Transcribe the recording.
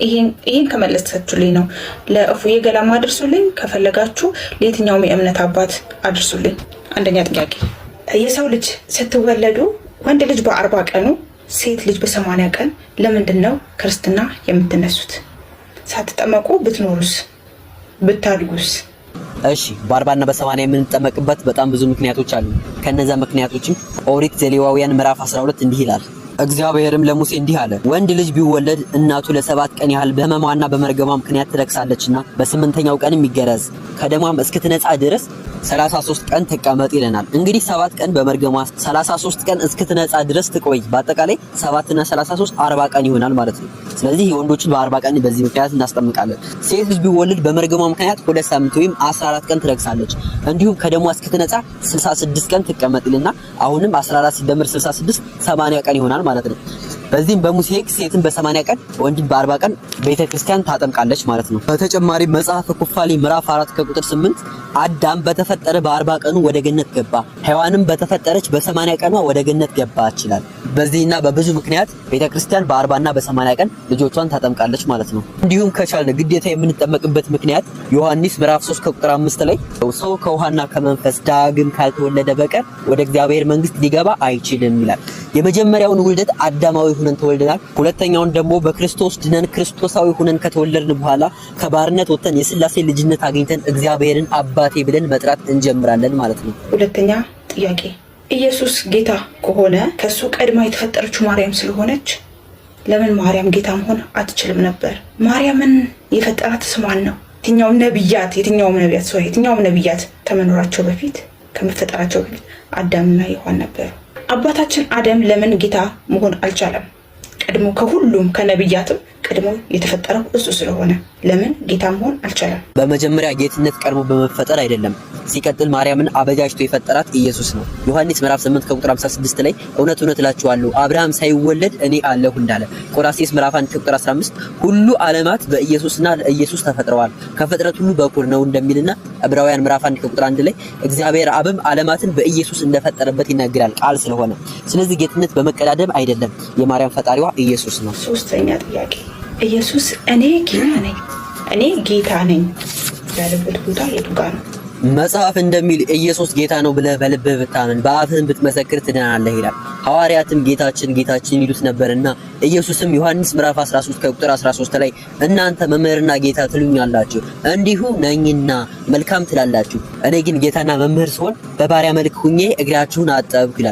ይሄን ከመለሳችሁልኝ ነው ለእፉዬ ገላማ አድርሱልኝ። ከፈለጋችሁ ለየትኛውም የእምነት አባት አድርሱልኝ። አንደኛ ጥያቄ፣ የሰው ልጅ ስትወለዱ ወንድ ልጅ በ40 ቀኑ ሴት ልጅ በ80 ቀን ለምንድን ነው ክርስትና የምትነሱት? ሳትጠመቁ ብትኖሩስ ብታድጉስ? እሺ በ40 እና በ80 የምንጠመቅበት በጣም ብዙ ምክንያቶች አሉ። ከነዛ ምክንያቶችም ኦሪት ዘሌዋውያን ምዕራፍ 12 እንዲህ ይላል፣ እግዚአብሔርም ለሙሴ እንዲህ አለ፣ ወንድ ልጅ ቢወለድ እናቱ ለ7 ቀን ያህል በሕመሟና በመርገሟ ምክንያት ትለቅሳለችና በ8ኛው ቀንም ይገረዝ፣ ከደሟም እስክትነጻ ድረስ 33 ቀን ተቀመጥ ይለናል። እንግዲህ 7 ቀን በመርገሟ 33 ቀን እስክትነጻ ድረስ ትቆይ። በአጠቃላይ 7 እና 33 40 ቀን ይሆናል ማለት ነው። ስለዚህ የወንዶችን በ40 ቀን በዚህ ምክንያት እናስጠምቃለን። ሴት ልጅ ቢወለድ በመርገሟ ምክንያት 2 ሳምንት ወይም 14 ቀን ትረክሳለች። እንዲሁም ከደሟ እስክትነጻ 66 ቀን ትቀመጥ ይልና አሁንም 14 ሲደመር 66 80 ቀን ይሆናል ማለት ነው። በዚህም በሙሴ ሕግ ሴትን በ80 ቀን ወንድን በ40 ቀን ቤተክርስቲያን ታጠምቃለች ማለት ነው። በተጨማሪ መጽሐፈ ኩፋሌ ምዕራፍ 4 ከቁጥር 8 አዳም በተፈጠረ በ40 ቀኑ ወደ ገነት ገባ፣ ሔዋንም በተፈጠረች በ80 ቀኗ ወደ ገነት ገባች ይላል። በዚህና በብዙ ምክንያት ቤተክርስቲያን በ40 እና በ80 ቀን ልጆቿን ታጠምቃለች ማለት ነው። እንዲሁም ከቻልን ግዴታ የምንጠመቅበት ምክንያት ዮሐንስ ምዕራፍ 3 ከቁጥር 5 ላይ ሰው ከውሃና ከመንፈስ ዳግም ካልተወለደ በቀር ወደ እግዚአብሔር መንግስት ሊገባ አይችልም ይላል። የመጀመሪያውን ውልደት አዳማዊ ሆነን ተወልደናል። ሁለተኛውን ደግሞ በክርስቶስ ድነን ክርስቶሳዊ ሆነን ከተወለድን በኋላ ከባርነት ወጥተን የሥላሴ ልጅነት አግኝተን እግዚአብሔርን አባቴ ብለን መጥራት እንጀምራለን ማለት ነው። ሁለተኛ ጥያቄ፣ ኢየሱስ ጌታ ከሆነ ከሱ ቀድማ የተፈጠረችው ማርያም ስለሆነች ለምን ማርያም ጌታ መሆን አትችልም ነበር? ማርያምን የፈጠራት ማን ነው? የትኛውም ነቢያት ከመኖራቸው በፊት ከመፈጠራቸው በፊት አዳምና ሔዋን ነበሩ። አባታችን አዳም ለምን ጌታ መሆን አልቻለም? ቀድሞ ከሁሉም ከነቢያትም ቀድሞ የተፈጠረው እሱ ስለሆነ ለምን ጌታ መሆን አልቻለም? በመጀመሪያ ጌትነት ቀድሞ በመፈጠር አይደለም። ሲቀጥል ማርያምን አበጃጅቶ የፈጠራት ኢየሱስ ነው። ዮሐንስ ምዕራፍ 8 ከቁጥር 56 ላይ እውነት እውነት እላችኋለሁ አብርሃም ሳይወለድ እኔ አለሁ እንዳለ፣ ቆላስይስ ምዕራፍ 1 ከቁጥር 15 ሁሉ ዓለማት በኢየሱስና ለኢየሱስ ተፈጥረዋል ከፍጥረት ሁሉ በኩር ነው እንደሚልና ዕብራውያን ምዕራፍ 1 ከቁጥር 1 ላይ እግዚአብሔር አብም ዓለማትን በኢየሱስ እንደፈጠረበት ይናገራል ቃል ስለሆነ። ስለዚህ ጌትነት በመቀዳደም አይደለም፣ የማርያም ፈጣሪዋ ኢየሱስ ነው። ሶስተኛ ጥያቄ፣ ኢየሱስ እኔ ጌታ ነኝ ያለበት ቦታ የቱ ጋር ነው? መጽሐፍ እንደሚል ኢየሱስ ጌታ ነው ብለህ በልብህ ብታምን በአፍህም ብትመሰክር ትድናለህ ይላል። ሐዋርያትም ጌታችን ጌታችን ይሉት ነበርና ኢየሱስም ዮሐንስ ምዕራፍ 13 ከቁጥር 13 ላይ እናንተ መምህርና ጌታ ትሉኛላችሁ፣ እንዲሁ ነኝና መልካም ትላላችሁ። እኔ ግን ጌታና መምህር ስሆን በባሪያ መልክ ሁኜ እግራችሁን አጠብኩ ይላል።